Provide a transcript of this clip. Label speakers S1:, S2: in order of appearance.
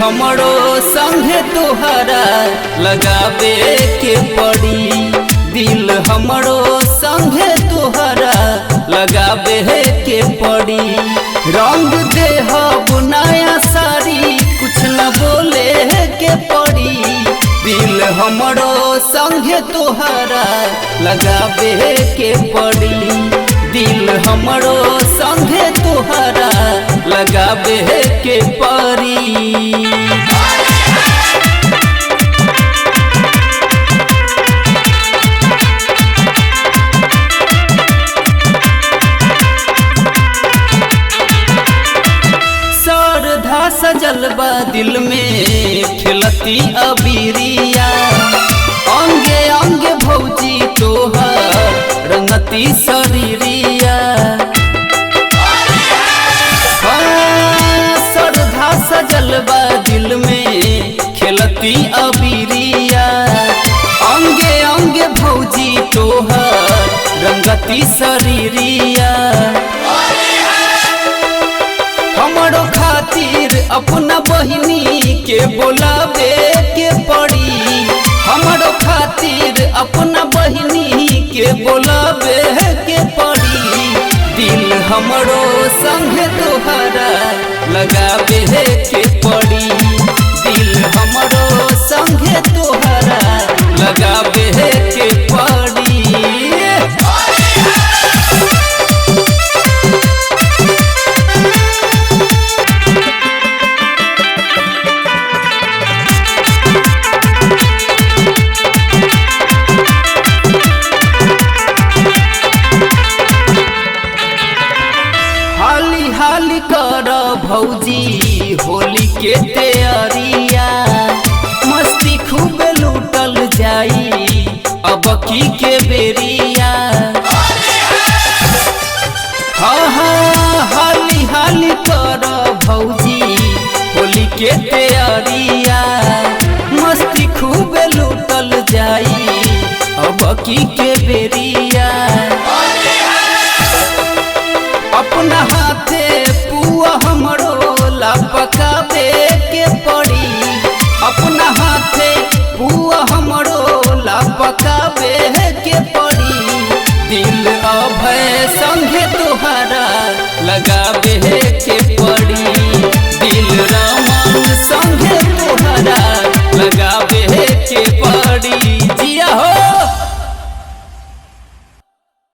S1: हमरो संगे तोहरा लगावे के पड़ी। दिल हमरो संगे तोहरा लगावे के पड़ी। रंग देह बुनाया साड़ी कुछ न बोले के पड़ी। दिल हमरो संगे तोहरा लगावे के पड़ी। दिल हमरो संगे तोहरा लगावे के पड़ी। श्रद्धा सजल बा दिल में खिलती अबीरिया। अंगे अंगे भौजी तोहर रंगती शरीरिया। श्रद्धा सजल बा दिल में खिलती अबीरिया। अंगे अंगे भौजी तोहर रंगती शरीरिया। हमरो खातिर अपना बहिनी के बोलावे के पड़ी। हमरो खातिर अपना बहिनी के बोलावे के पड़ी। दिल हमरो संगे तोहरा लगावे के पड़ी। दिल हमरो संगे तोहरा लगावे के पड़ी। हाली हाली कर भौजी होली के तैयारिया। मस्ती खूब लूटल जाई अब की के बेरिया। हाँ हाँ हाली हाली कर भौजी होली के तैयारिया। मस्ती खूब लूटल जाई अब की के बेरिया। अपना हाथे पुआ हमरो ला पकावे के पड़ी। अपना हाथे पुआ हमरो ला पकावे के पड़ी। दिल अभय संगे तोहरा लगावे के पड़ी।